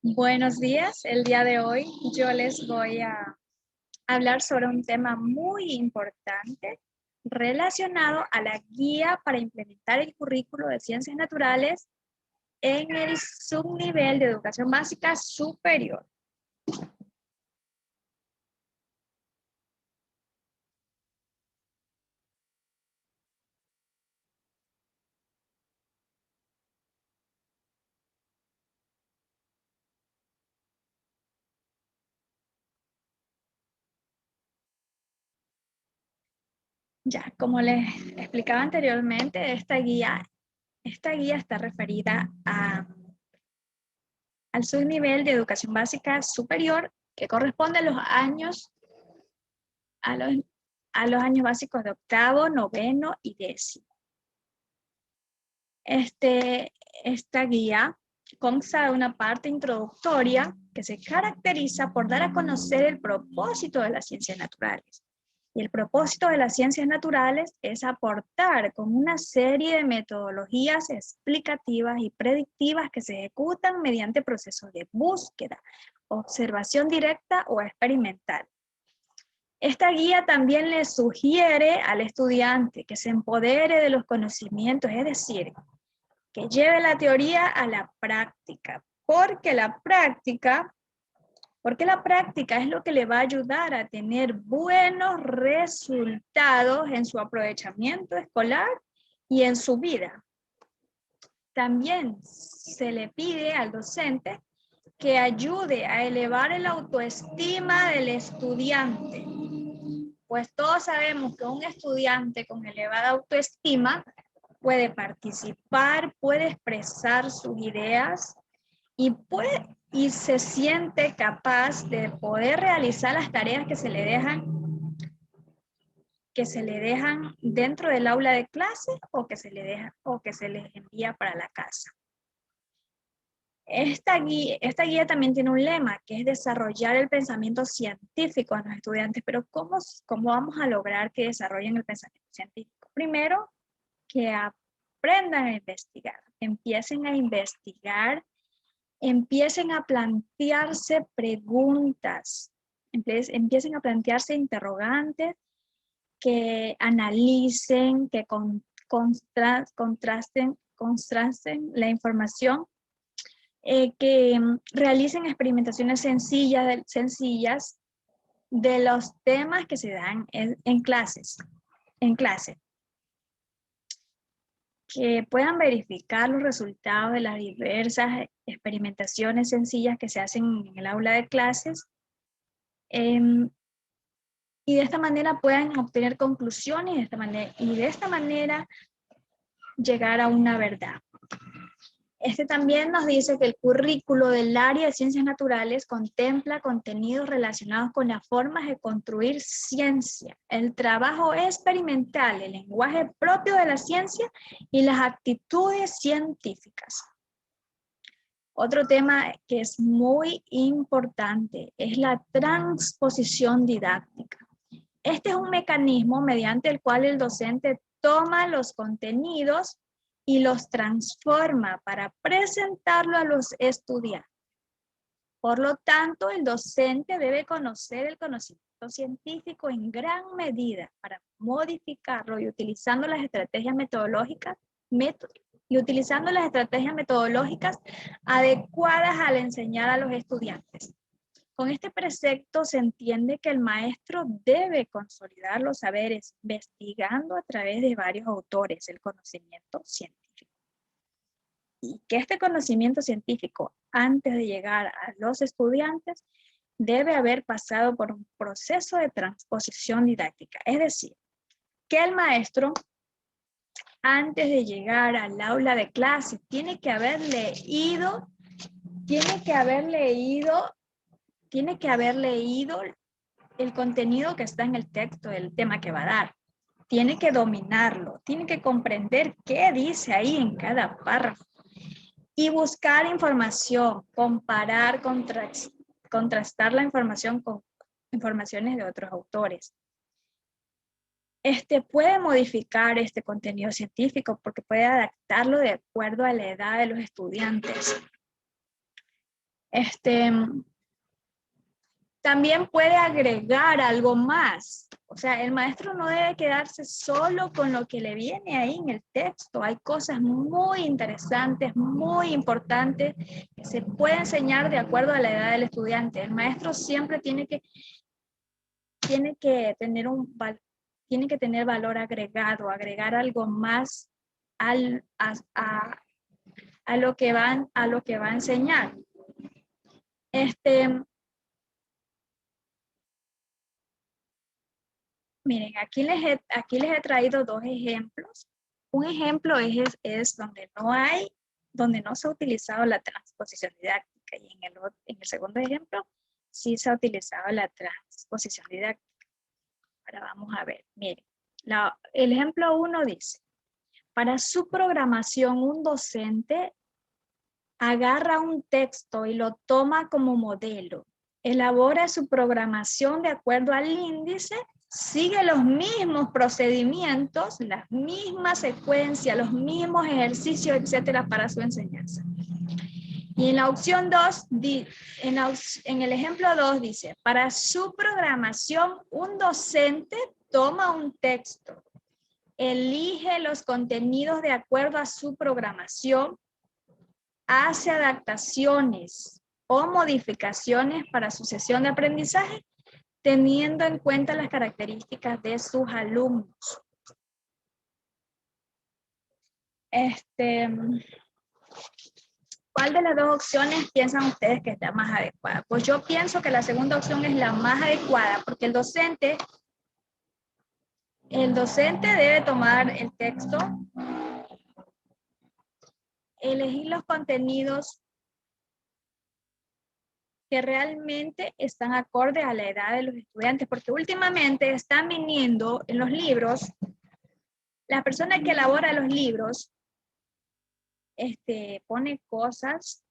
Buenos días, el día de hoy yo les voy a hablar sobre un tema muy importante relacionado a la guía para implementar el currículo de ciencias naturales en el subnivel de educación básica superior. Ya, como les explicaba anteriormente, esta guía está referida al subnivel de educación básica superior que corresponde a los años, a los años básicos de octavo, noveno y décimo. Esta guía consta de una parte introductoria que se caracteriza por dar a conocer el propósito de las ciencias naturales. Y el propósito de las ciencias naturales es aportar con una serie de metodologías explicativas y predictivas que se ejecutan mediante procesos de búsqueda, observación directa o experimental. Esta guía también le sugiere al estudiante que se empodere de los conocimientos, es decir, que lleve la teoría a la práctica, porque la práctica es lo que le va a ayudar a tener buenos resultados en su aprovechamiento escolar y en su vida. También se le pide al docente que ayude a elevar el autoestima del estudiante, pues todos sabemos que un estudiante con elevada autoestima puede participar, puede expresar sus ideas y se siente capaz de poder realizar las tareas que se le dejan dentro del aula de clase o que se les envía para la casa. Esta guía también tiene un lema, que es desarrollar el pensamiento científico en los estudiantes. Pero ¿cómo vamos a lograr que desarrollen el pensamiento científico? Primero, que aprendan a investigar, empiecen a investigar, empiecen a plantearse preguntas, empiecen a plantearse interrogantes, que analicen, que contrasten la información, que realicen experimentaciones sencillas de los temas que se dan en clase, que puedan verificar los resultados de las diversas experimentaciones sencillas que se hacen en el aula de clases, y de esta manera puedan obtener conclusiones y de esta manera llegar a una verdad. También nos dice que el currículo del área de ciencias naturales contempla contenidos relacionados con las formas de construir ciencia, el trabajo experimental, el lenguaje propio de la ciencia y las actitudes científicas. Otro tema que es muy importante es la transposición didáctica. Este es un mecanismo mediante el cual el docente toma los contenidos y los transforma para presentarlo a los estudiantes. Por lo tanto, el docente debe conocer el conocimiento científico en gran medida para modificarlo y utilizando las estrategias metodológicas adecuadas al enseñar a los estudiantes. Con este precepto se entiende que el maestro debe consolidar los saberes investigando a través de varios autores el conocimiento científico. Y que este conocimiento científico, antes de llegar a los estudiantes, debe haber pasado por un proceso de transposición didáctica. Es decir, que el maestro, antes de llegar al aula de clase, tiene que haber leído el contenido que está en el texto del tema que va a dar. Tiene que dominarlo, tiene que comprender qué dice ahí en cada párrafo y buscar información, comparar, contrastar la información con informaciones de otros autores. Puede modificar este contenido científico porque puede adaptarlo de acuerdo a la edad de los estudiantes. También puede agregar algo más. O sea, el maestro no debe quedarse solo con lo que le viene ahí en el texto. Hay cosas muy interesantes, muy importantes, que se puede enseñar de acuerdo a la edad del estudiante. El maestro siempre tiene que tener valor agregado, agregar algo más a lo que va a enseñar. Miren, aquí les he traído dos ejemplos. Un ejemplo es donde no se ha utilizado la transposición didáctica, y en el segundo ejemplo sí se ha utilizado la transposición didáctica. Ahora vamos a ver, miren, el ejemplo 1 dice: para su programación, un docente agarra un texto y lo toma como modelo. Elabora su programación de acuerdo al índice, sigue los mismos procedimientos, las mismas secuencias, los mismos ejercicios, etcétera, para su enseñanza. Y en la opción 2, en el ejemplo 2 dice: para su programación, un docente toma un texto, elige los contenidos de acuerdo a su programación, hace adaptaciones o modificaciones para su sesión de aprendizaje, teniendo en cuenta las características de sus alumnos. ¿Cuál de las dos opciones piensan ustedes que está más adecuada? Pues yo pienso que la segunda opción es la más adecuada, porque el docente debe tomar el texto, elegir los contenidos que realmente están acordes a la edad de los estudiantes, porque últimamente están viniendo en los libros, la persona que elabora los libros pone cosas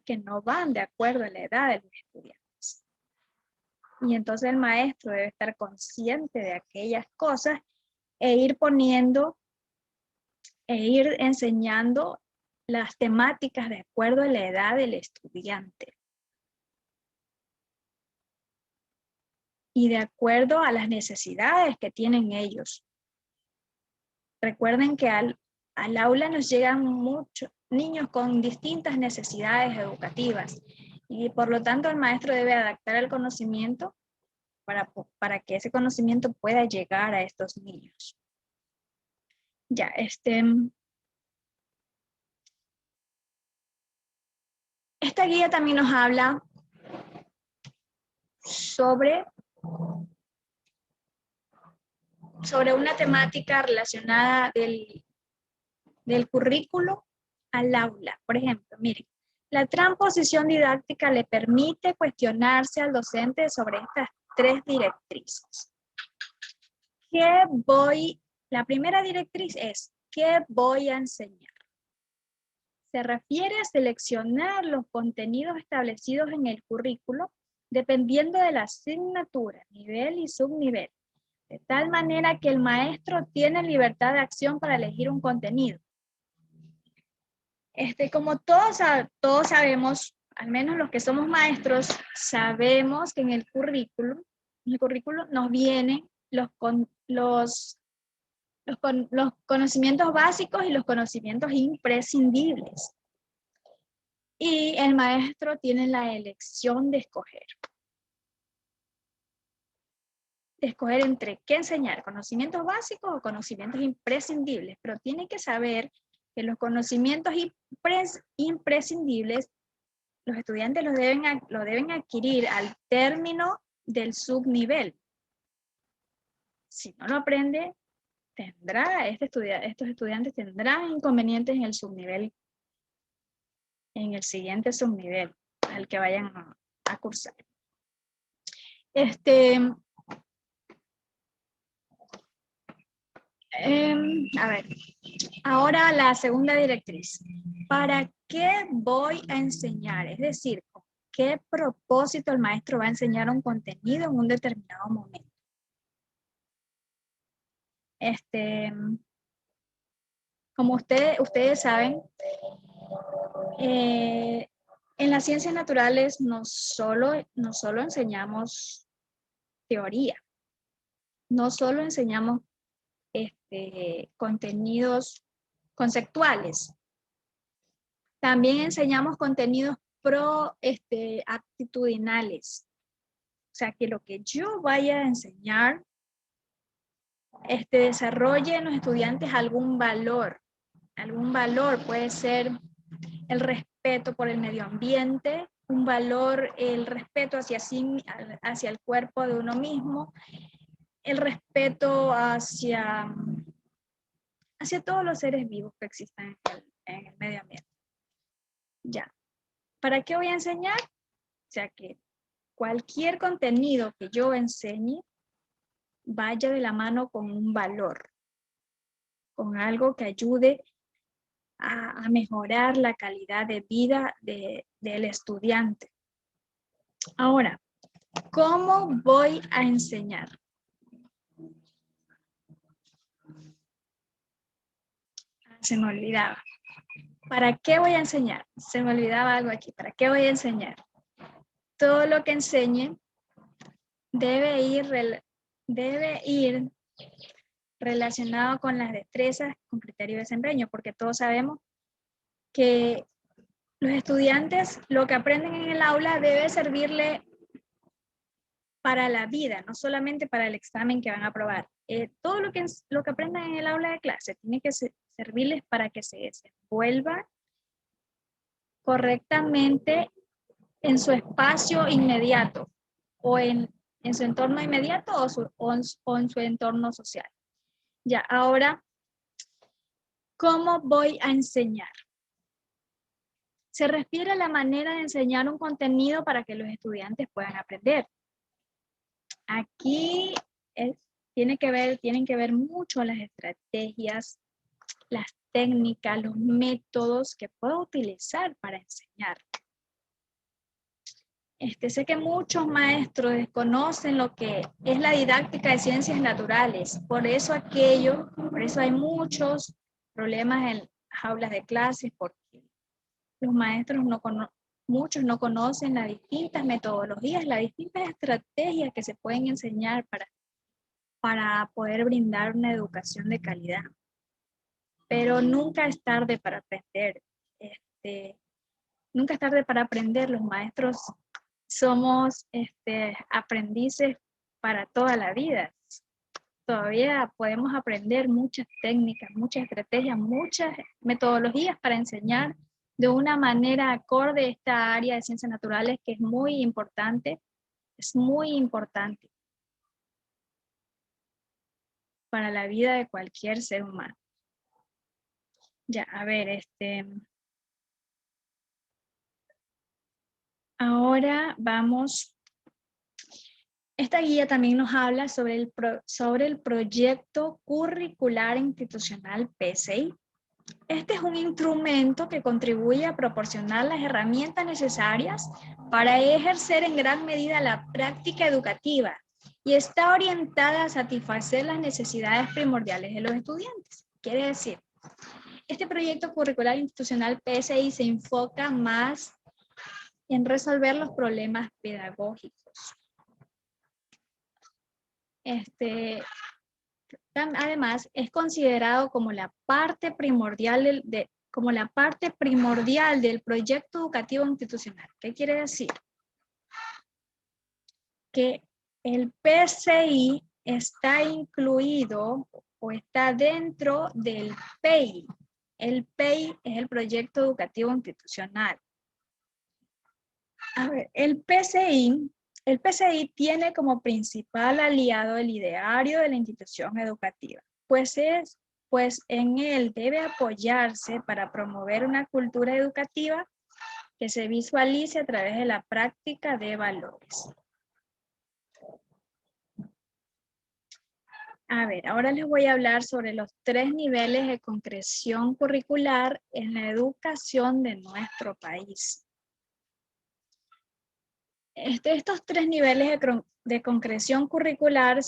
que no van de acuerdo a la edad de los estudiantes. Y entonces el maestro debe estar consciente de aquellas cosas e ir poniendo, e ir enseñando las temáticas de acuerdo a la edad del estudiante. Y de acuerdo a las necesidades que tienen ellos. Recuerden que al aula nos llegan muchos niños con distintas necesidades educativas, y por lo tanto el maestro debe adaptar el conocimiento para que ese conocimiento pueda llegar a estos niños. Ya, esta guía también nos habla sobre una temática relacionada del currículo al aula. Por ejemplo, miren, la transposición didáctica le permite cuestionarse al docente sobre estas tres directrices. La primera directriz es: ¿qué voy a enseñar? Se refiere a seleccionar los contenidos establecidos en el currículo dependiendo de la asignatura, nivel y subnivel, de tal manera que el maestro tiene libertad de acción para elegir un contenido. Como todos sabemos, al menos los que somos maestros, sabemos que en el currículo nos vienen los conocimientos básicos y los conocimientos imprescindibles. Y el maestro tiene la elección de escoger entre qué enseñar: conocimientos básicos o conocimientos imprescindibles, pero tiene que saber que los conocimientos imprescindibles los estudiantes lo deben adquirir al término del subnivel. Si no lo aprende, estos estudiantes tendrán inconvenientes en el subnivel, en el siguiente subnivel al que vayan a cursar. A ver, ahora la segunda directriz. ¿Para qué voy a enseñar? Es decir, ¿con qué propósito el maestro va a enseñar un contenido en un determinado momento? Como ustedes saben, En las ciencias naturales no solo enseñamos teoría, no solo enseñamos contenidos conceptuales, también enseñamos contenidos actitudinales. O sea, que lo que yo vaya a enseñar desarrolle en los estudiantes algún valor. Algún valor puede ser el respeto por el medio ambiente, un valor, el respeto hacia el cuerpo de uno mismo, el respeto hacia todos los seres vivos que existen en el medio ambiente. Ya. ¿Para qué voy a enseñar? O sea, que cualquier contenido que yo enseñe vaya de la mano con un valor, con algo que ayude a mejorar la calidad de vida del estudiante. Ahora, ¿cómo voy a enseñar? Se me olvidaba. ¿Para qué voy a enseñar? Se me olvidaba algo aquí. ¿Para qué voy a enseñar? Todo lo que enseñe debe ir relacionado con las destrezas, con criterio de desempeño, porque todos sabemos que los estudiantes lo que aprenden en el aula debe servirle para la vida, no solamente para el examen que van a aprobar. Todo lo que aprendan en el aula de clase tiene que servirles para que se desenvuelvan correctamente en su espacio inmediato o en su entorno inmediato o en su entorno social. Ya, ahora, ¿cómo voy a enseñar? Se refiere a la manera de enseñar un contenido para que los estudiantes puedan aprender. Aquí tienen que ver mucho las estrategias, las técnicas, los métodos que puedo utilizar para enseñar. Sé que muchos maestros desconocen lo que es la didáctica de ciencias naturales, por eso hay muchos problemas en las aulas de clases, porque los maestros muchos no conocen las distintas metodologías, las distintas estrategias que se pueden enseñar para poder brindar una educación de calidad. Pero nunca es tarde para aprender. Nunca es tarde para aprender. Los maestros somos aprendices para toda la vida. Todavía podemos aprender muchas técnicas, muchas estrategias, muchas metodologías para enseñar de una manera acorde a esta área de ciencias naturales que es muy importante para la vida de cualquier ser humano. Ya, a ver, ahora vamos. Esta guía también nos habla sobre el proyecto curricular institucional PCI. Este es un instrumento que contribuye a proporcionar las herramientas necesarias para ejercer en gran medida la práctica educativa y está orientada a satisfacer las necesidades primordiales de los estudiantes. Quiere decir, este proyecto curricular institucional PSI se enfoca más en resolver los problemas pedagógicos. Además, es considerado como la parte primordial del proyecto educativo institucional. ¿Qué quiere decir? Que el PCI está incluido o está dentro del PEI. El PEI es el proyecto educativo institucional. A ver, el PCI tiene como principal aliado el ideario de la institución educativa, pues en él debe apoyarse para promover una cultura educativa que se visualice a través de la práctica de valores. A ver, ahora les voy a hablar sobre los 3 niveles de concreción curricular en la educación de nuestro país. Estos 3 niveles de concreción curricular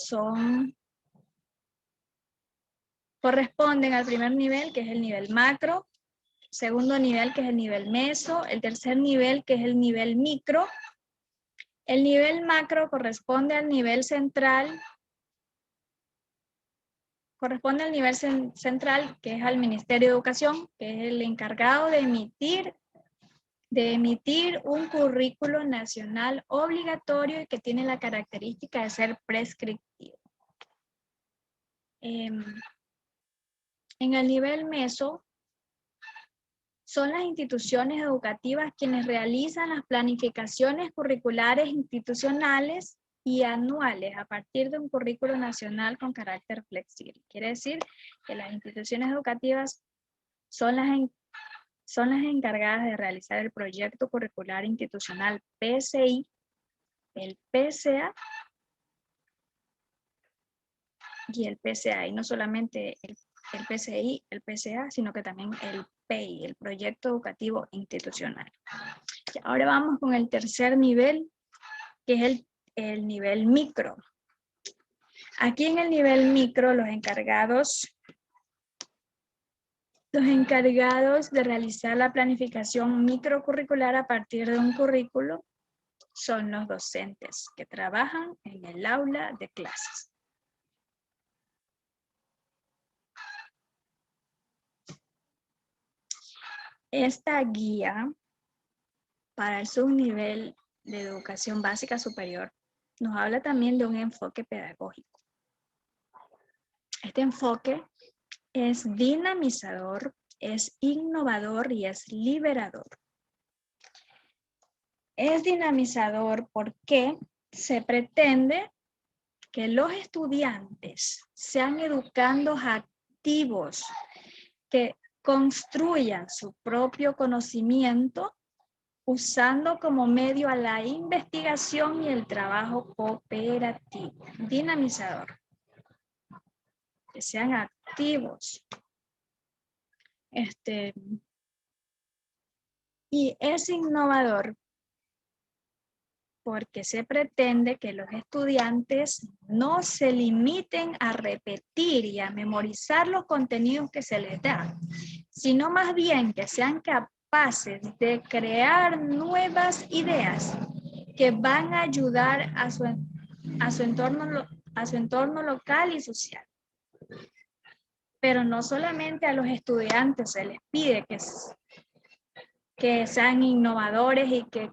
corresponden al primer nivel, que es el nivel macro, segundo nivel, que es el nivel meso, el tercer nivel, que es el nivel micro. El nivel macro corresponde al nivel central, que es al Ministerio de Educación, que es el encargado de emitir un currículo nacional obligatorio y que tiene la característica de ser prescriptivo. En el nivel meso, son las instituciones educativas quienes realizan las planificaciones curriculares institucionales y anuales a partir de un currículo nacional con carácter flexible. Quiere decir que las instituciones educativas son las encargadas de realizar el proyecto curricular institucional PCI, el PCA y el PCA, y no solamente el PCI, el PCA, sino que también el PEI, el Proyecto Educativo Institucional. Y ahora vamos con el tercer nivel, que es el nivel micro. Aquí en el nivel micro, los encargados de realizar la planificación microcurricular a partir de un currículo son los docentes que trabajan en el aula de clases. Esta guía para el subnivel de educación básica superior nos habla también de un enfoque pedagógico. Este enfoque es dinamizador, es innovador y es liberador. Es dinamizador porque se pretende que los estudiantes sean educandos activos, que construyan su propio conocimiento usando como medio a la investigación y el trabajo cooperativo. Dinamizador. Que sean activos. Y es innovador porque se pretende que los estudiantes no se limiten a repetir y a memorizar los contenidos que se les dan, sino más bien que sean capaces de crear nuevas ideas que van a ayudar a su entorno local y social. Pero no solamente a los estudiantes se les pide que sean innovadores y que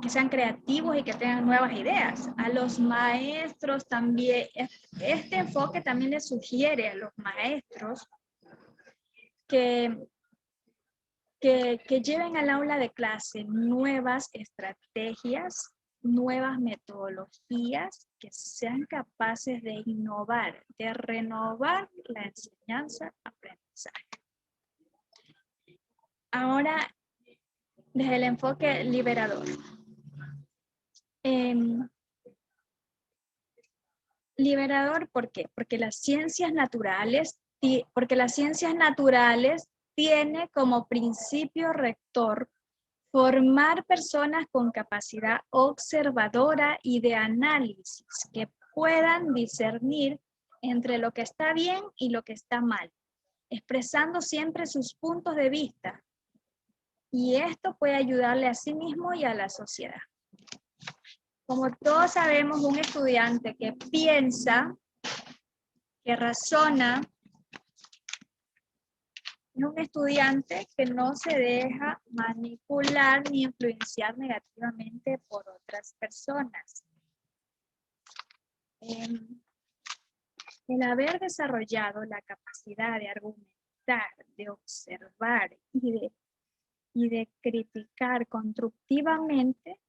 sean creativos y que tengan nuevas ideas. A los maestros también, este enfoque también les sugiere a los maestros que lleven al aula de clase nuevas estrategias, nuevas metodologías, que sean capaces de innovar, de renovar la enseñanza-aprendizaje. Ahora, desde el enfoque liberador. Liberador, ¿por qué? Porque las ciencias naturales tiene como principio rector formar personas con capacidad observadora y de análisis que puedan discernir entre lo que está bien y lo que está mal, expresando siempre sus puntos de vista. Y esto puede ayudarle a sí mismo y a la sociedad. Como todos sabemos, un estudiante que piensa, que razona, es un estudiante que no se deja manipular ni influenciar negativamente por otras personas. El haber desarrollado la capacidad de argumentar, de observar y de criticar constructivamente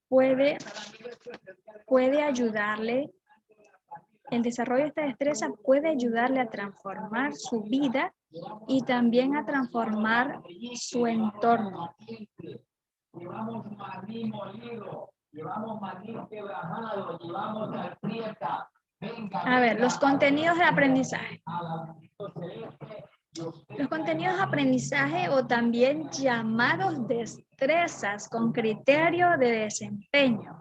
puede ayudarle. El desarrollo de esta destreza puede ayudarle a transformar su vida y también a transformar su entorno. A ver, los contenidos de aprendizaje. Los contenidos de aprendizaje, o también llamados destrezas con criterio de desempeño.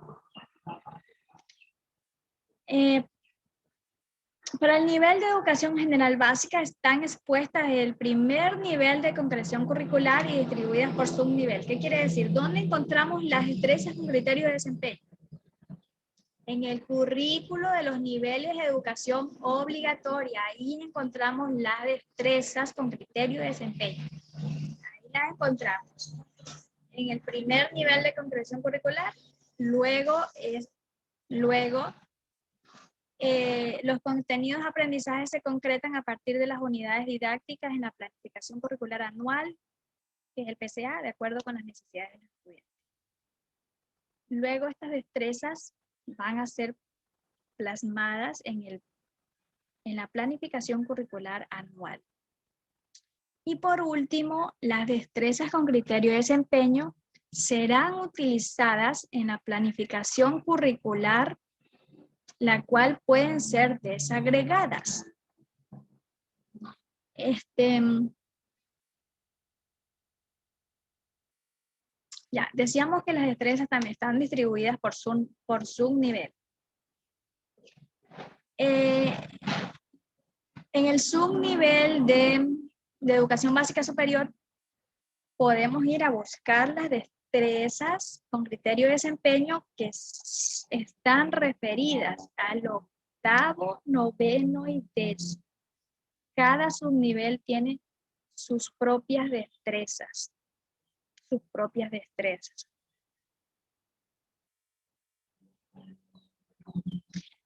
Para el nivel de educación general básica están expuestas el primer nivel de concreción curricular y distribuidas por subnivel. ¿Qué quiere decir? ¿Dónde encontramos las destrezas con criterios de desempeño? En el currículo de los niveles de educación obligatoria. Ahí encontramos las destrezas con criterio de desempeño. Ahí las encontramos. En el primer nivel de concreción curricular, luego los contenidos de aprendizaje se concretan a partir de las unidades didácticas en la planificación curricular anual, que es el PCA, de acuerdo con las necesidades de los estudiantes. Luego estas destrezas van a ser plasmadas en la planificación curricular anual. Y por último, las destrezas con criterio de desempeño serán utilizadas en la planificación curricular, la cual pueden ser desagregadas. Ya, decíamos que las destrezas también están distribuidas por subnivel. En el subnivel de educación básica superior, podemos ir a buscar las destrezas con criterio de desempeño que están referidas al 8º, 9º y 10º. Cada subnivel tiene sus propias destrezas.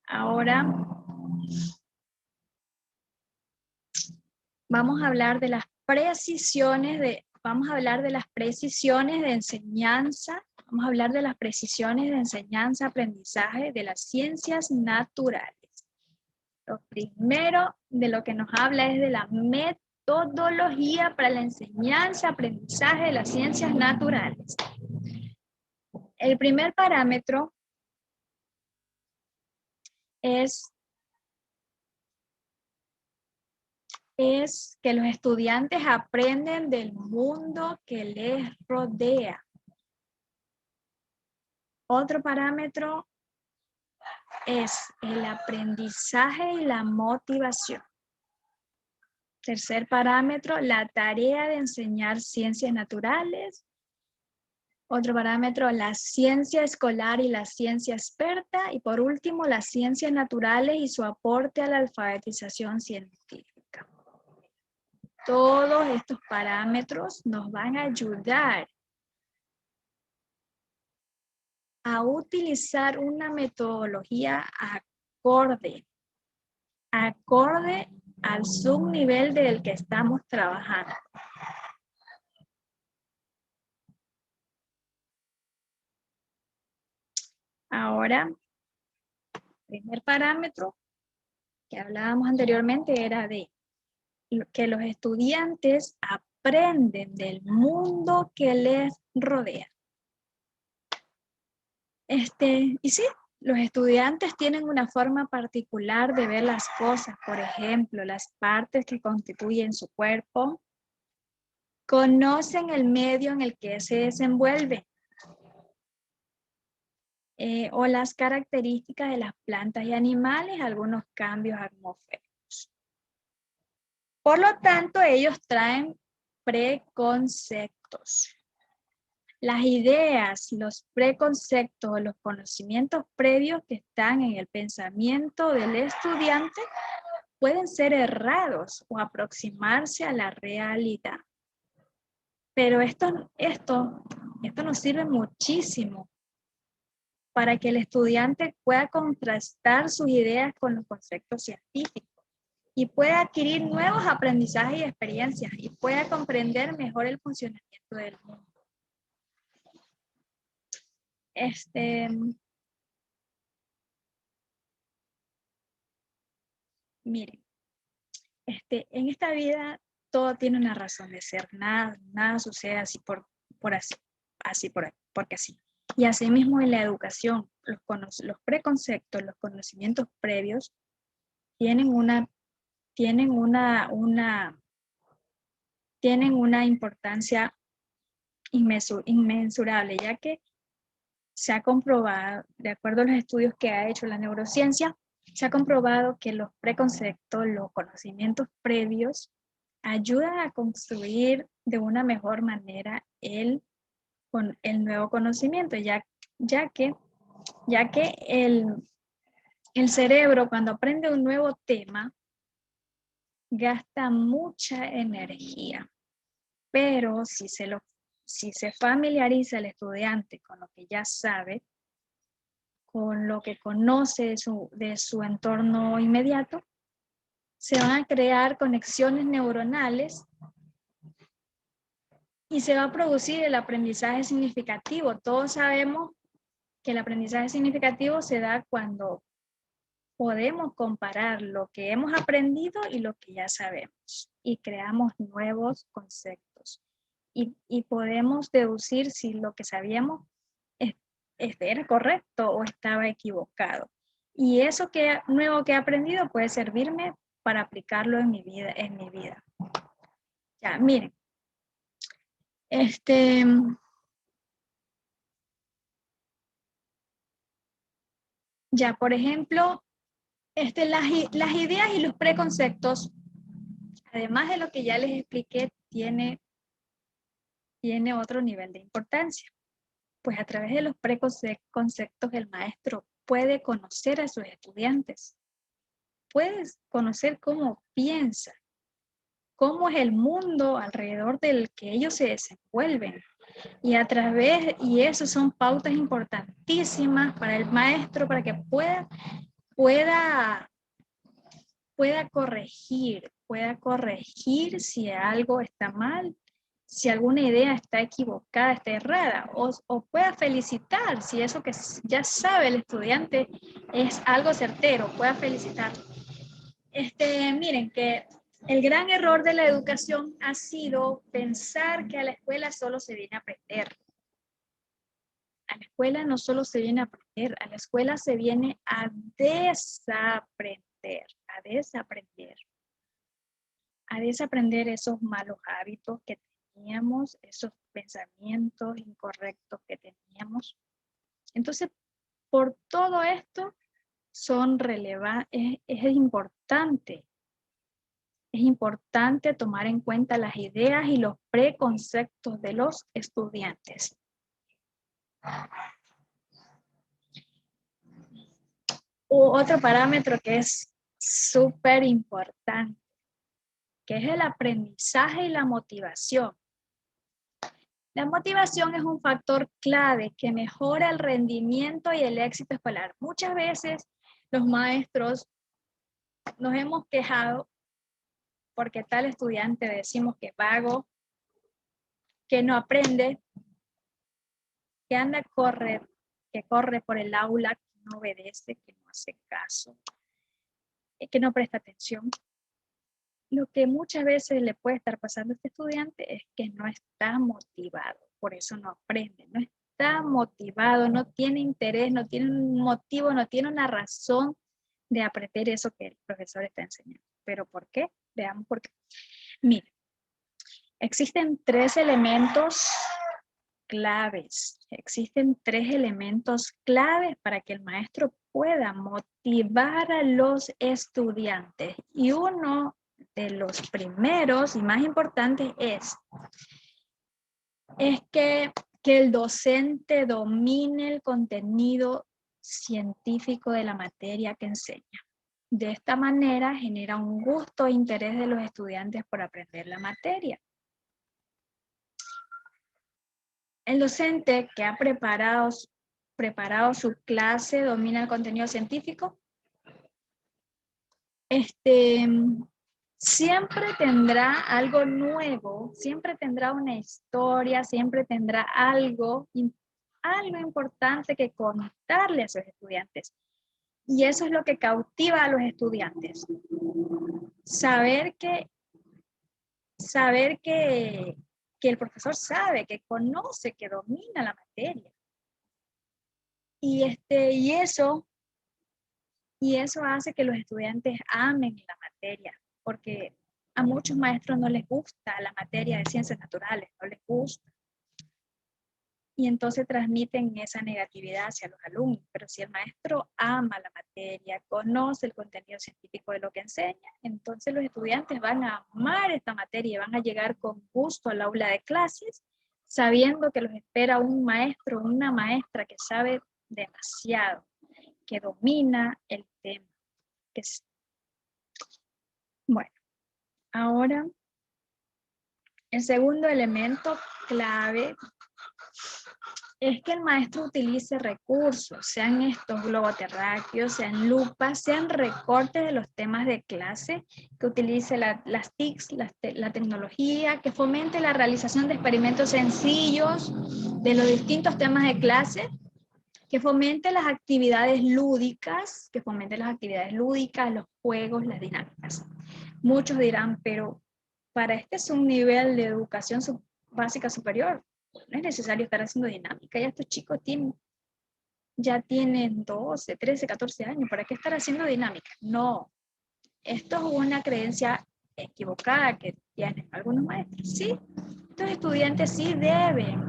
Ahora vamos a hablar de las precisiones de enseñanza, aprendizaje de las ciencias naturales. Lo primero de lo que nos habla es de la metodología para la enseñanza, aprendizaje de las ciencias naturales. El primer parámetro es que los estudiantes aprenden del mundo que les rodea. Otro parámetro es el aprendizaje y la motivación. Tercer parámetro, la tarea de enseñar ciencias naturales. Otro parámetro, la ciencia escolar y la ciencia experta. Y por último, las ciencias naturales y su aporte a la alfabetización científica. Todos estos parámetros nos van a ayudar a utilizar una metodología acorde al subnivel del que estamos trabajando. Ahora, el primer parámetro que hablábamos anteriormente era de que los estudiantes aprenden del mundo que les rodea. Y sí, los estudiantes tienen una forma particular de ver las cosas, por ejemplo, las partes que constituyen su cuerpo, conocen el medio en el que se desenvuelven, o las características de las plantas y animales, algunos cambios atmosféricos. Por lo tanto, ellos traen preconceptos. Las ideas, los preconceptos, los conocimientos previos que están en el pensamiento del estudiante pueden ser errados o aproximarse a la realidad. Pero esto nos sirve muchísimo para que el estudiante pueda contrastar sus ideas con los conceptos científicos y pueda adquirir nuevos aprendizajes y experiencias y pueda comprender mejor el funcionamiento del mundo. Miren, en esta vida todo tiene una razón de ser, nada sucede así porque así. Y asimismo en la educación, los preconceptos, los conocimientos previos tienen una importancia inmensurable, ya que se ha comprobado, de acuerdo a los estudios que ha hecho la neurociencia, Se ha comprobado que los preconceptos, los conocimientos previos, ayudan a construir de una mejor manera el nuevo conocimiento, ya que el cerebro cuando aprende un nuevo tema gasta mucha energía, pero si se familiariza el estudiante con lo que ya sabe, con lo que conoce de su entorno inmediato, se van a crear conexiones neuronales y se va a producir el aprendizaje significativo. Todos sabemos que el aprendizaje significativo se da cuando podemos comparar lo que hemos aprendido y lo que ya sabemos y creamos nuevos conceptos. Y podemos deducir si lo que sabíamos era correcto o estaba equivocado. Y eso nuevo que he aprendido puede servirme para aplicarlo en mi vida. Ya, miren. Ya, por ejemplo, las ideas y los preconceptos, además de lo que ya les expliqué, tiene otro nivel de importancia. Pues a través de los preconceptos el maestro puede conocer a sus estudiantes, puede conocer cómo piensa, cómo es el mundo alrededor del que ellos se desenvuelven. Y eso son pautas importantísimas para el maestro para que pueda corregir si algo está mal, si alguna idea está equivocada, está errada, o pueda felicitar si eso que ya sabe el estudiante es algo certero, pueda felicitar. Miren que el gran error de la educación ha sido pensar que a la escuela solo se viene a aprender. A la escuela no solo se viene a aprender, a la escuela se viene a desaprender, a desaprender esos malos hábitos que teníamos, esos pensamientos incorrectos que teníamos. Entonces, por todo esto, es importante tomar en cuenta las ideas y los preconceptos de los estudiantes. Otro parámetro que es súper importante, que es el aprendizaje y la motivación. La motivación es un factor clave que mejora el rendimiento y el éxito escolar. Muchas veces los maestros nos hemos quejado porque tal estudiante decimos que es vago, que no aprende, que que corre por el aula, que no obedece, que no hace caso, que no presta atención. Lo que muchas veces le puede estar pasando a este estudiante es que no está motivado, por eso no aprende, no está motivado, no tiene interés, no tiene un motivo, no tiene una razón de aprender eso que el profesor está enseñando. ¿Pero por qué? Veamos por qué. Miren, existen tres elementos claves para que el maestro pueda motivar a los estudiantes. Y uno de los primeros y más importantes es que el docente domine el contenido científico de la materia que enseña. De esta manera genera un gusto e interés de los estudiantes por aprender la materia. El docente que ha preparado su clase, domina el contenido científico, siempre tendrá algo nuevo, siempre tendrá una historia, siempre tendrá algo importante que contarle a sus estudiantes. Y eso es lo que cautiva a los estudiantes. Saber que el profesor sabe, que conoce, que domina la materia. Y eso hace que los estudiantes amen la materia, porque a muchos maestros no les gusta la materia de ciencias naturales, no les gusta. Y entonces transmiten esa negatividad hacia los alumnos. Pero si el maestro ama la materia, conoce el contenido científico de lo que enseña, entonces los estudiantes van a amar esta materia y van a llegar con gusto al aula de clases, sabiendo que los espera un maestro o una maestra que sabe demasiado, que domina el tema. Bueno, ahora el segundo elemento clave es que el maestro utilice recursos, sean estos globoterráqueos, sean lupas, sean recortes de los temas de clase, que utilice las TICs, la tecnología, que fomente la realización de experimentos sencillos de los distintos temas de clase, que fomente las actividades lúdicas, los juegos, las dinámicas. Muchos dirán, pero para este es un nivel de educación básica superior. No es necesario estar haciendo dinámica, ya estos chicos ya tienen 12, 13, 14 años, ¿para qué estar haciendo dinámica? No, esto es una creencia equivocada que tienen algunos maestros. Sí, estos estudiantes sí deben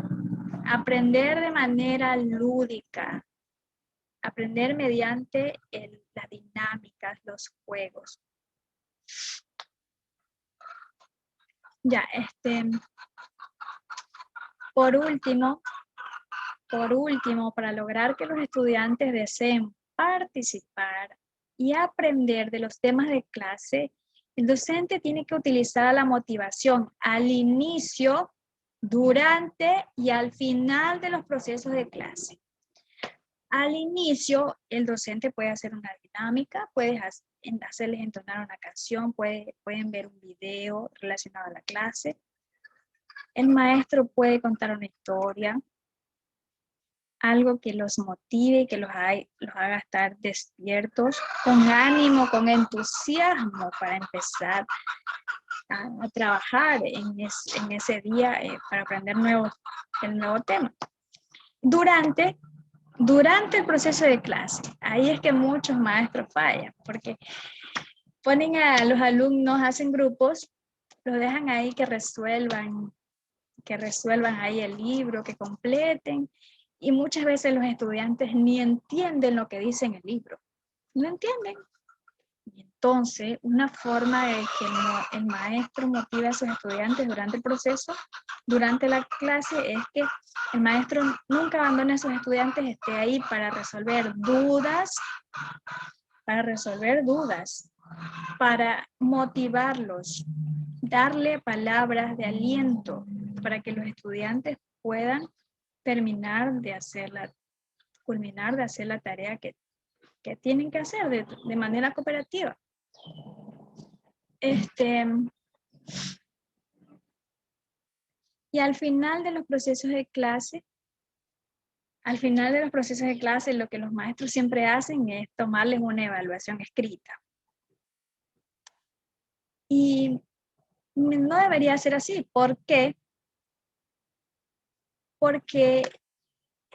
aprender de manera lúdica, aprender mediante las dinámicas, los juegos. Ya, por último, para lograr que los estudiantes deseen participar y aprender de los temas de clase, el docente tiene que utilizar la motivación al inicio, durante y al final de los procesos de clase. Al inicio, el docente puede hacer una dinámica, puede hacerles entonar una canción, pueden ver un video relacionado a la clase. El maestro puede contar una historia, algo que los motive, que los haga estar despiertos, con ánimo, con entusiasmo para empezar a trabajar en ese día para aprender el nuevo tema. Durante el proceso de clase, ahí es que muchos maestros fallan, porque ponen a los alumnos, hacen grupos, los dejan ahí que resuelvan ahí el libro, que completen, y muchas veces los estudiantes ni entienden lo que dice en el libro, no entienden. Y entonces, una forma de que el maestro motive a sus estudiantes durante el proceso, durante la clase, es que el maestro nunca abandone a sus estudiantes, esté ahí para resolver dudas, para motivarlos, darle palabras de aliento para que los estudiantes puedan culminar de hacer la tarea que tienen que hacer de manera cooperativa. Y al final de los procesos de clase, lo que los maestros siempre hacen es tomarles una evaluación escrita. Y no debería ser así. ¿Por qué? Porque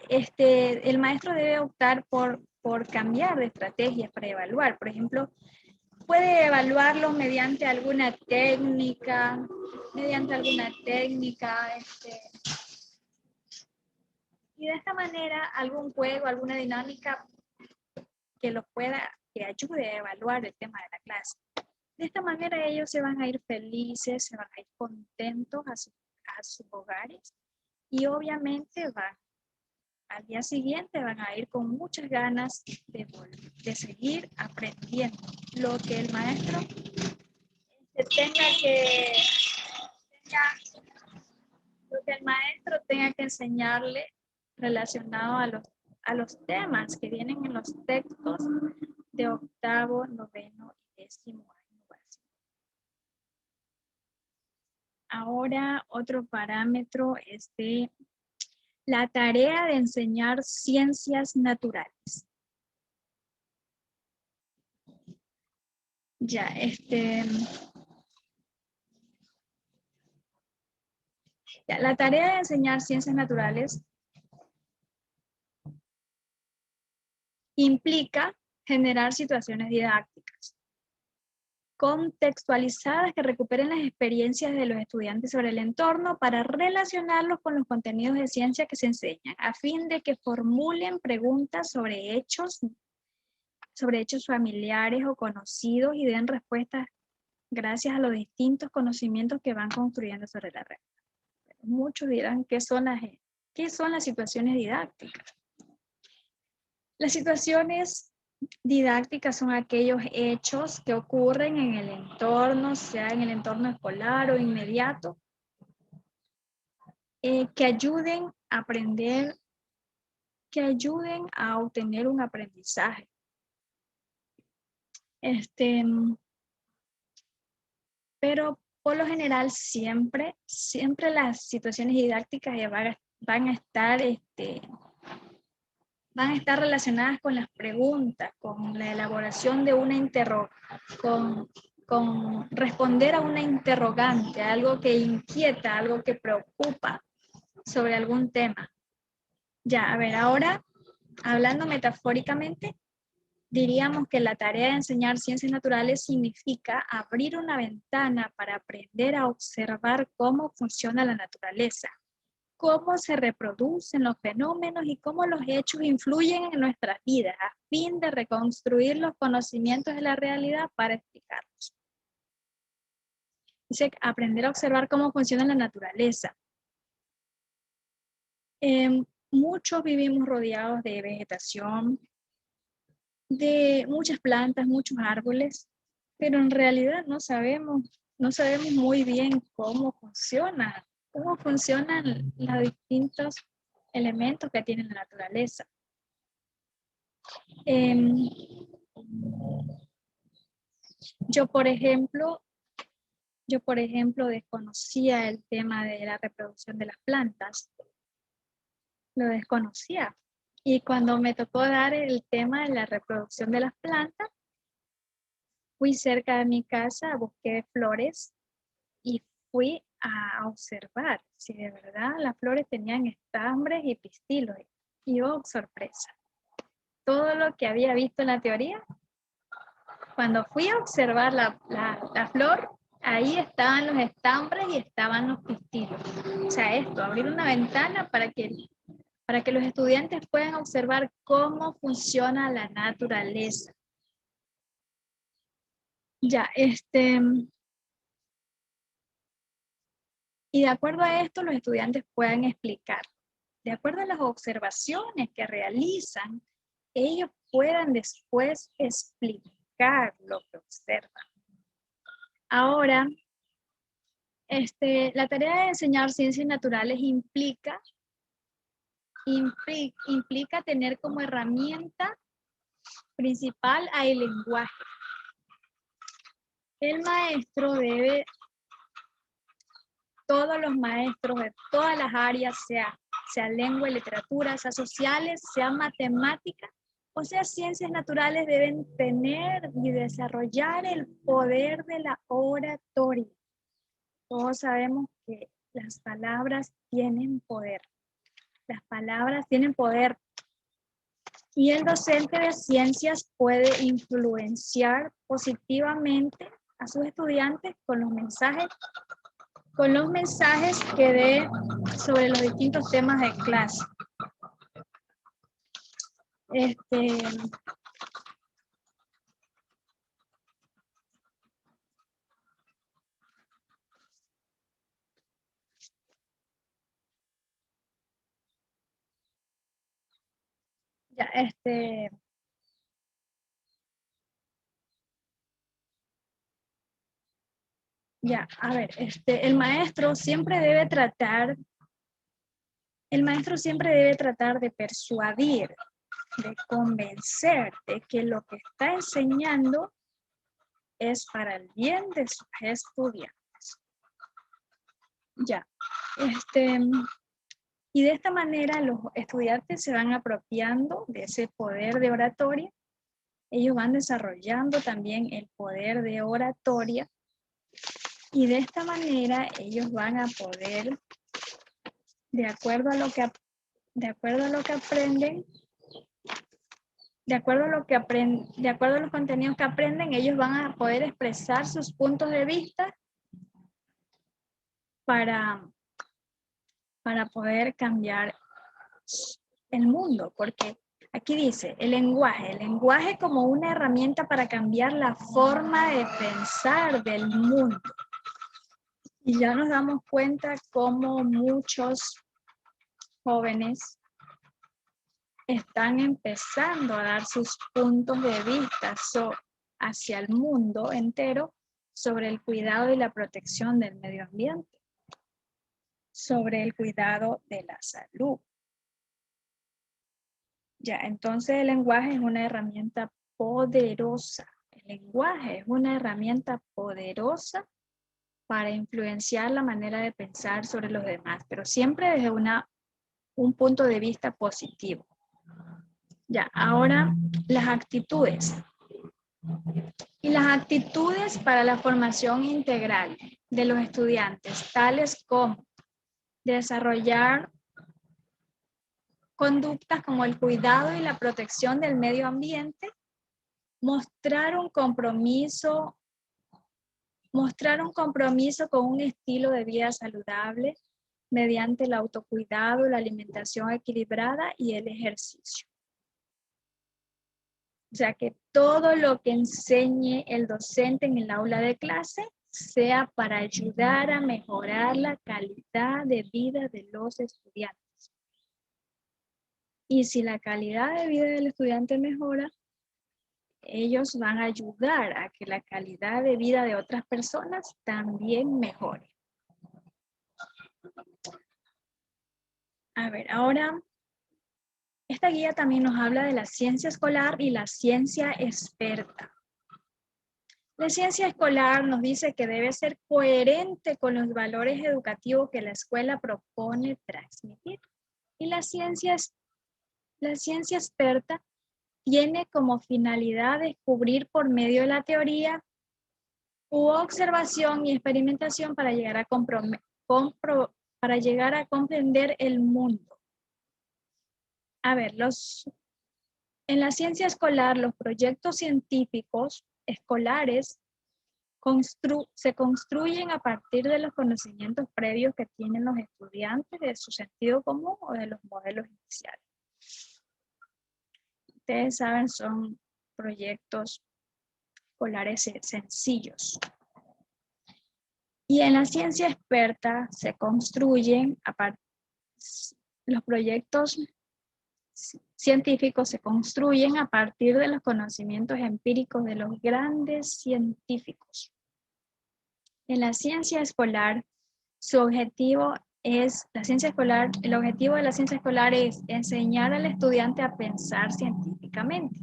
el maestro debe optar por cambiar de estrategias para evaluar. Por ejemplo, puede evaluarlo mediante alguna técnica, y de esta manera algún juego, alguna dinámica que ayude a evaluar el tema de la clase. De esta manera ellos se van a ir felices, se van a ir contentos a sus hogares, y obviamente al día siguiente van a ir con muchas ganas de seguir aprendiendo lo que el maestro tenga que enseñarle relacionado a los temas que vienen en los textos de octavo, noveno y 10º año básico. Ahora, otro parámetro es la tarea de enseñar ciencias naturales. Ya, la tarea de enseñar ciencias naturales implica generar situaciones didácticas contextualizadas que recuperen las experiencias de los estudiantes sobre el entorno para relacionarlos con los contenidos de ciencia que se enseñan, a fin de que formulen preguntas sobre hechos sobre hechos familiares o conocidos y den respuestas gracias a los distintos conocimientos que van construyendo sobre la red. Muchos dirán, ¿qué son las situaciones didácticas? Las situaciones didácticas son aquellos hechos que ocurren en el entorno, sea en el entorno escolar o inmediato, que ayuden a aprender, que ayuden a obtener un aprendizaje. Pero por lo general siempre las situaciones didácticas van a estar relacionadas con las preguntas, con la elaboración de con responder a una interrogante, algo que inquieta, algo que preocupa sobre algún tema. Ya, a ver, ahora, hablando metafóricamente, diríamos que la tarea de enseñar ciencias naturales significa abrir una ventana para aprender a observar cómo funciona la naturaleza, cómo se reproducen los fenómenos y cómo los hechos influyen en nuestras vidas, a fin de reconstruir los conocimientos de la realidad para explicarlos. Dice, aprender a observar cómo funciona la naturaleza. Muchos vivimos rodeados de vegetación, de muchas plantas, muchos árboles, pero en realidad no sabemos muy bien cómo funcionan los distintos elementos que tiene la naturaleza. Yo, por ejemplo, desconocía el tema de la reproducción de las plantas. Lo desconocía. Y cuando me tocó dar el tema de la reproducción de las plantas, fui cerca de mi casa, busqué flores y fui a observar si de verdad las flores tenían estambres y pistilos. Y oh, sorpresa. Todo lo que había visto en la teoría, cuando fui a observar la flor, ahí estaban los estambres y estaban los pistilos. O sea, abrir una ventana para que los estudiantes puedan observar cómo funciona la naturaleza. Ya, y de acuerdo a esto, los estudiantes pueden explicar. De acuerdo a las observaciones que realizan, ellos puedan después explicar lo que observan. Ahora, la tarea de enseñar ciencias naturales implica tener como herramienta principal al lenguaje. El maestro todos los maestros de todas las áreas, sea lengua y literatura, sea sociales, sea matemáticas, o sea ciencias naturales, deben tener y desarrollar el poder de la oratoria. Todos sabemos que las palabras tienen poder. Las palabras tienen poder. Y el docente de ciencias puede influenciar positivamente a sus estudiantes con los mensajes que dé sobre los distintos temas de clase. Ya, ya, a ver, el maestro siempre debe tratar de persuadir, de convencer de que lo que está enseñando es para el bien de sus estudiantes. Ya, y de esta manera los estudiantes se van apropiando de ese poder de oratoria. Ellos van desarrollando también el poder de oratoria y de esta manera ellos van a poder, de acuerdo a los contenidos que aprenden, ellos van a poder expresar sus puntos de vista para poder cambiar el mundo, porque Aquí dice, el lenguaje como una herramienta para cambiar la forma de pensar del mundo. Y ya nos damos cuenta cómo muchos jóvenes están empezando a dar sus puntos de vista hacia el mundo entero sobre el cuidado y la protección del medio ambiente, sobre el cuidado de la salud. Ya, entonces el lenguaje es una herramienta poderosa. El lenguaje es una herramienta poderosa para influenciar la manera de pensar sobre los demás, pero siempre desde un punto de vista positivo. Ya, ahora las actitudes. Y las actitudes para la formación integral de los estudiantes, tales como desarrollar conductas como el cuidado y la protección del medio ambiente, mostrar un compromiso con un estilo de vida saludable mediante el autocuidado, la alimentación equilibrada y el ejercicio. O sea, que todo lo que enseñe el docente en el aula de clase sea para ayudar a mejorar la calidad de vida de los estudiantes. Y si la calidad de vida del estudiante mejora, ellos van a ayudar a que la calidad de vida de otras personas también mejore. A ver, ahora, esta guía también nos habla de la ciencia escolar y la ciencia experta. La ciencia escolar nos dice que debe ser coherente con los valores educativos que la escuela propone transmitir. Y la ciencia experta tiene como finalidad descubrir por medio de la teoría u observación y experimentación para llegar a comprender el mundo. A ver, en la ciencia escolar, los proyectos científicos escolares se construyen a partir de los conocimientos previos que tienen los estudiantes de su sentido común o de los modelos iniciales. Ustedes saben, son proyectos escolares sencillos. Y en la ciencia experta se construyen, los proyectos científicos se construyen a partir de los conocimientos empíricos de los grandes científicos. En la ciencia escolar, el objetivo de la ciencia escolar es enseñar al estudiante a pensar científicamente.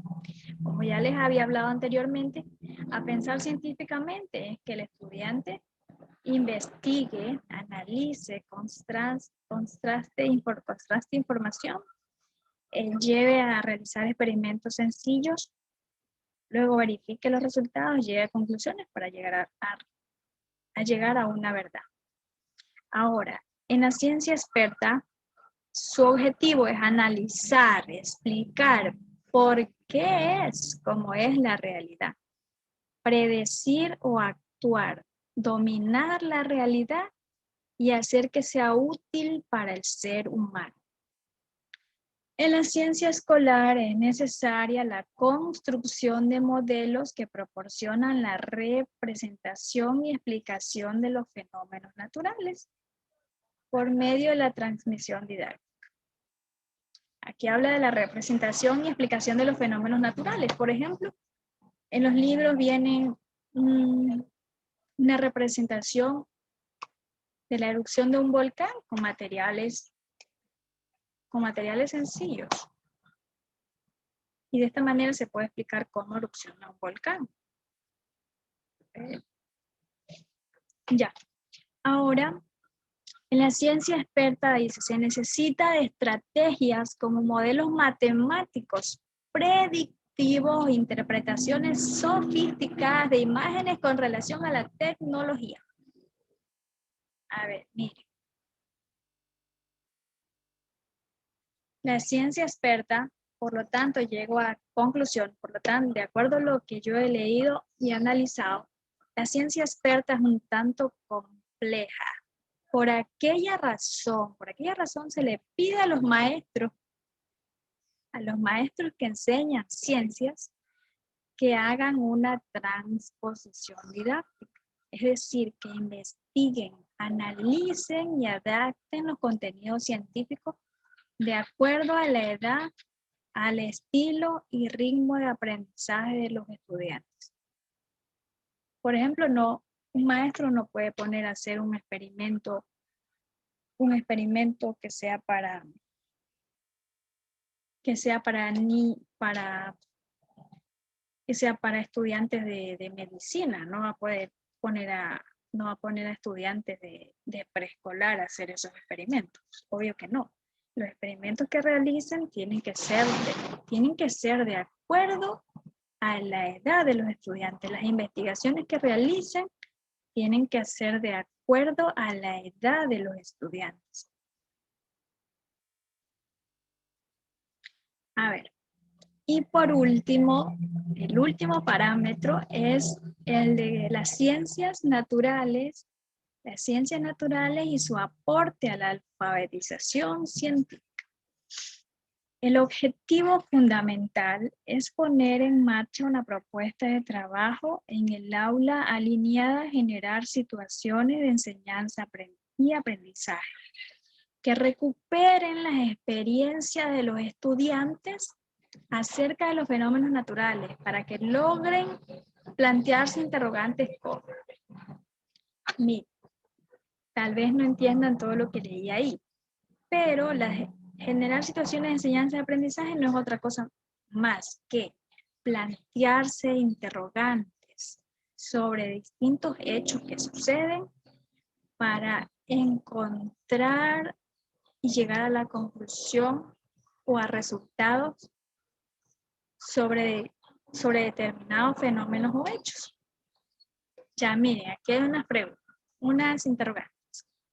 Como ya les había hablado anteriormente, a pensar científicamente es que el estudiante investigue, analice, contraste información, lleve a realizar experimentos sencillos, luego verifique los resultados, llegue a conclusiones para llegar a una verdad. Ahora, en la ciencia experta, su objetivo es analizar, explicar por qué es como es la realidad, predecir o actuar, dominar la realidad y hacer que sea útil para el ser humano. En la ciencia escolar es necesaria la construcción de modelos que proporcionan la representación y explicación de los fenómenos naturales por medio de la transmisión didáctica. Aquí habla de la representación y explicación de los fenómenos naturales. Por ejemplo, en los libros viene una representación de la erupción de un volcán con materiales sencillos. Y de esta manera se puede explicar cómo erupciona un volcán. Ya. Ahora, en la ciencia experta dice, se necesita de estrategias como modelos matemáticos predictivos, interpretaciones sofisticadas de imágenes con relación a la tecnología. A ver, miren. La ciencia experta, por lo tanto, llego a conclusión, por lo tanto, de acuerdo a lo que yo he leído y analizado, la ciencia experta es un tanto compleja. Por aquella razón se le pide a los maestros a los maestros que enseñan ciencias que hagan una transposición didáctica. Es decir, que investiguen, analicen y adapten los contenidos científicos de acuerdo a la edad, al estilo y ritmo de aprendizaje de los estudiantes. Por ejemplo, un maestro no puede poner a hacer un experimento que sea para estudiantes de medicina, no va a poner a estudiantes de preescolar a hacer esos experimentos. Obvio que no. Los experimentos que realicen tienen que ser de acuerdo a la edad de los estudiantes. Las investigaciones que realicen tienen que ser de acuerdo a la edad de los estudiantes. A ver. Y por último, el último parámetro es el de las ciencias naturales y su aporte a la alfabetización científica. El objetivo fundamental es poner en marcha una propuesta de trabajo en el aula alineada a generar situaciones de enseñanza y aprendizaje que recuperen las experiencias de los estudiantes acerca de los fenómenos naturales para que logren plantearse interrogantes como, mire, tal vez no entiendan todo lo que leí ahí, pero generar situaciones de enseñanza y aprendizaje no es otra cosa más que plantearse interrogantes sobre distintos hechos que suceden para encontrar y llegar a la conclusión o a resultados sobre determinados fenómenos o hechos. Ya miren, aquí hay unas preguntas, unas interrogantes.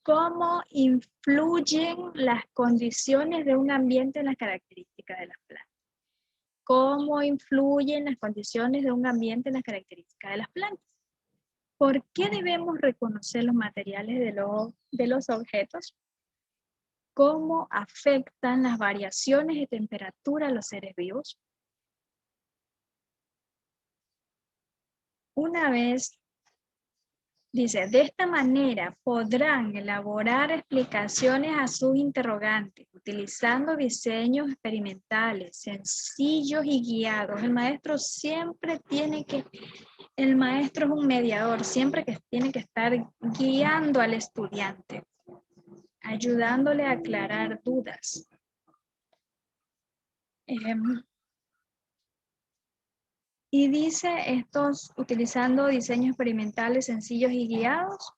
¿Cómo influyen las condiciones de un ambiente en las características de las plantas? ¿Cómo influyen las condiciones de un ambiente en las características de las plantas? ¿Por qué debemos reconocer los materiales de los objetos? ¿Cómo afectan las variaciones de temperatura a los seres vivos? Una vez, dice, de esta manera podrán elaborar explicaciones a sus interrogantes, utilizando diseños experimentales, sencillos y guiados. El maestro es un mediador, siempre que tiene que estar guiando al estudiante, ayudándole a aclarar dudas. Y dice utilizando diseños experimentales sencillos y guiados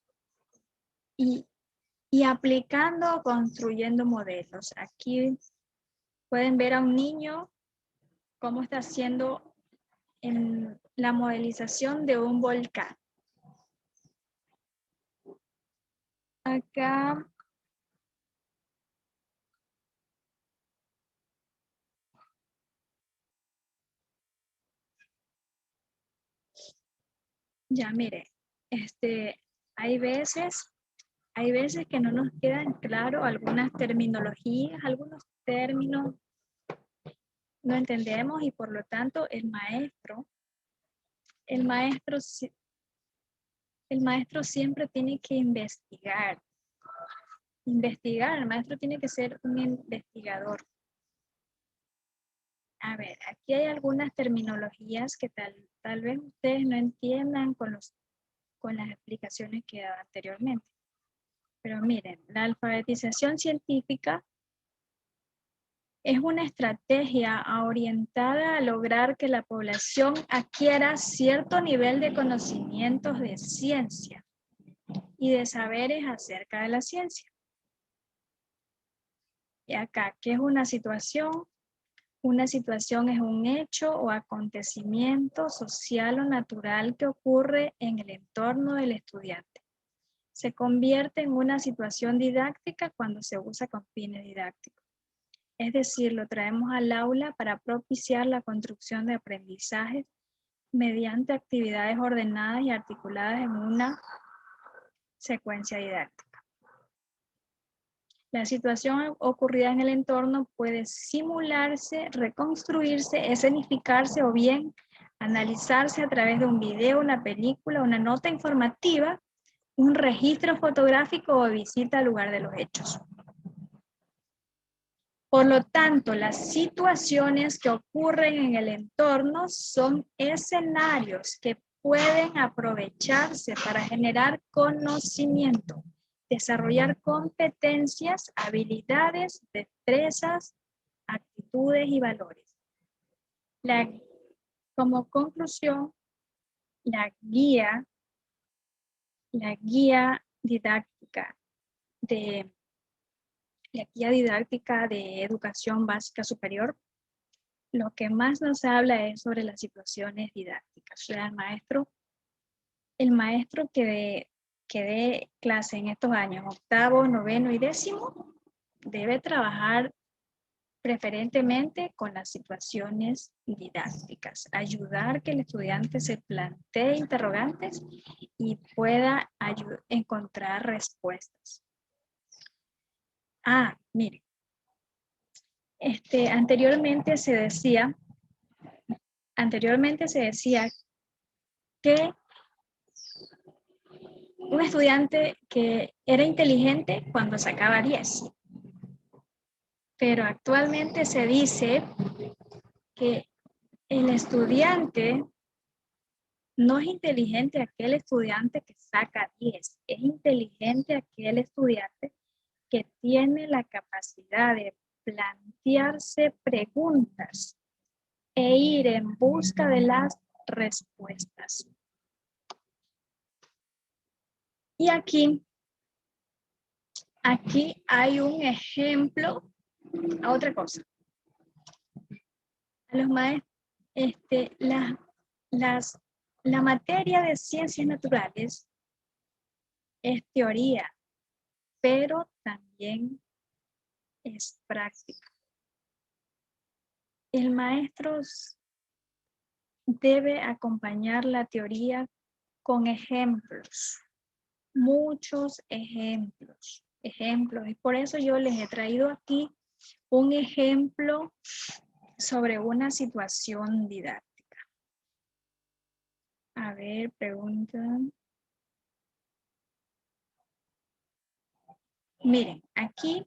y aplicando o construyendo modelos. Aquí pueden ver a un niño cómo está haciendo en la modelización de un volcán. Acá ya mire, hay veces que no nos quedan claro algunas terminologías, algunos términos no entendemos y por lo tanto el maestro siempre tiene que investigar, el maestro tiene que ser un investigador. A ver, aquí hay algunas terminologías que tal vez ustedes no entiendan con las explicaciones que he dado anteriormente. Pero miren, la alfabetización científica es una estrategia orientada a lograr que la población adquiera cierto nivel de conocimientos de ciencia y de saberes acerca de la ciencia. Y acá, ¿qué es una situación? Una situación es un hecho o acontecimiento social o natural que ocurre en el entorno del estudiante. Se convierte en una situación didáctica cuando se usa con fines didácticos. Es decir, lo traemos al aula para propiciar la construcción de aprendizajes mediante actividades ordenadas y articuladas en una secuencia didáctica. La situación ocurrida en el entorno puede simularse, reconstruirse, escenificarse o bien analizarse a través de un video, una película, una nota informativa, un registro fotográfico o visita al lugar de los hechos. Por lo tanto, las situaciones que ocurren en el entorno son escenarios que pueden aprovecharse para generar conocimiento, desarrollar competencias, habilidades, destrezas, actitudes y valores. Como conclusión, la guía didáctica de educación básica superior, lo que más nos habla es sobre las situaciones didácticas. O sea, el maestro que dé clase en estos años, 8º, 9º y 10º, debe trabajar preferentemente con las situaciones didácticas, ayudar que el estudiante se plantee interrogantes y pueda encontrar respuestas. Mire, anteriormente se decía que un estudiante que era inteligente cuando sacaba 10. Pero actualmente se dice que el estudiante no es inteligente aquel estudiante que saca 10, es inteligente aquel estudiante que tiene la capacidad de plantearse preguntas e ir en busca de las respuestas. Y aquí hay un ejemplo a otra cosa. A los maestros, la materia de ciencias naturales es teoría, pero también es práctica. El maestro debe acompañar la teoría con ejemplos, muchos ejemplos. Y por eso yo les he traído aquí un ejemplo sobre una situación didáctica. A ver, preguntan. Miren, aquí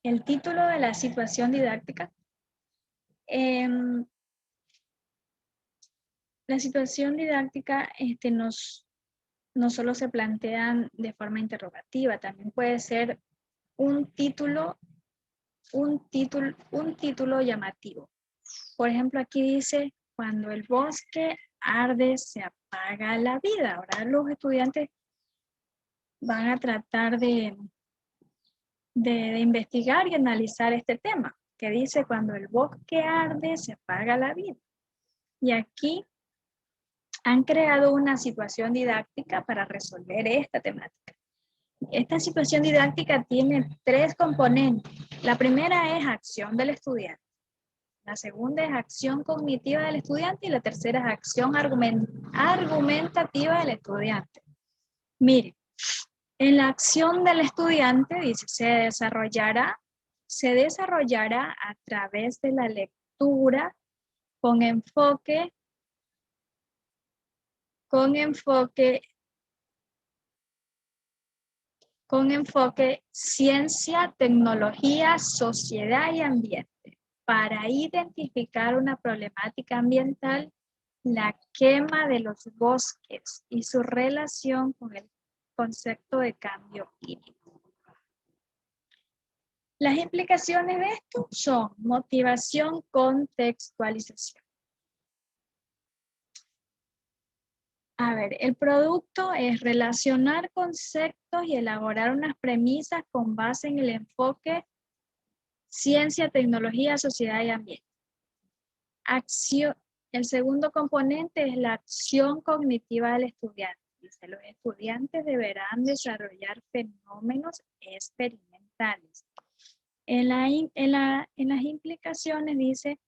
el título de la situación didáctica. La situación didáctica no solo se plantean de forma interrogativa, también puede ser un título llamativo. Por ejemplo, aquí dice, cuando el bosque arde, se apaga la vida. Ahora los estudiantes van a tratar de investigar y analizar este tema, que dice, cuando el bosque arde, se apaga la vida. Y aquí han creado una situación didáctica para resolver esta temática. Esta situación didáctica tiene 3 componentes. La primera es acción del estudiante. La segunda es acción cognitiva del estudiante y la tercera es acción argumentativa del estudiante. Mire, en la acción del estudiante, dice, se desarrollará a través de la lectura con enfoque ciencia, tecnología, sociedad y ambiente, para identificar una problemática ambiental, la quema de los bosques y su relación con el concepto de cambio químico. Las implicaciones de esto son motivación, contextualización. A ver, el producto es relacionar conceptos y elaborar unas premisas con base en el enfoque ciencia, tecnología, sociedad y ambiente. El segundo componente es la acción cognitiva del estudiante. Dice, los estudiantes deberán desarrollar fenómenos experimentales. En las implicaciones dice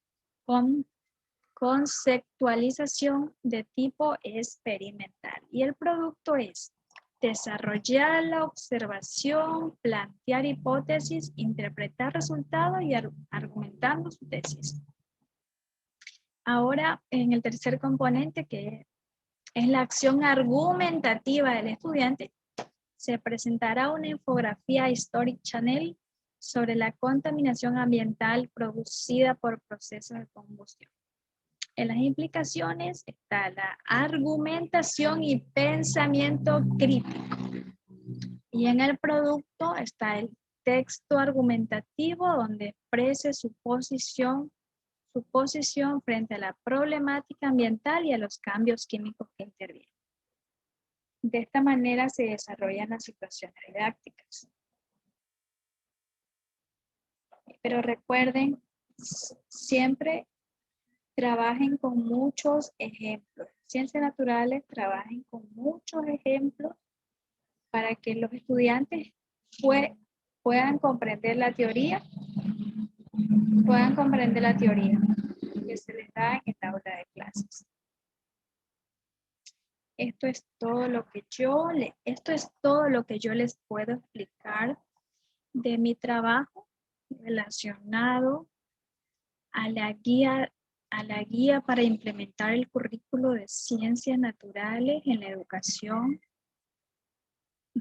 con conceptualización de tipo experimental. Y el producto es desarrollar la observación, plantear hipótesis, interpretar resultados y argumentando su tesis. Ahora, en el tercer componente, que es la acción argumentativa del estudiante, se presentará una infografía History Channel sobre la contaminación ambiental producida por procesos de combustión. En las implicaciones está la argumentación y pensamiento crítico. Y en el producto está el texto argumentativo donde exprese su posición frente a la problemática ambiental y a los cambios químicos que intervienen. De esta manera se desarrollan las situaciones didácticas. Pero recuerden, siempre trabajen con muchos ejemplos. Ciencias naturales, trabajen con muchos ejemplos para que los estudiantes puedan comprender la teoría, que se les da en el aula de clases. Esto es todo lo que yo les puedo explicar de mi trabajo relacionado a la guía para implementar el currículo de ciencias naturales en la educación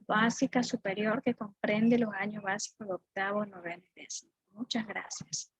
básica superior que comprende los años básicos de octavo, noveno y décimo. Muchas gracias.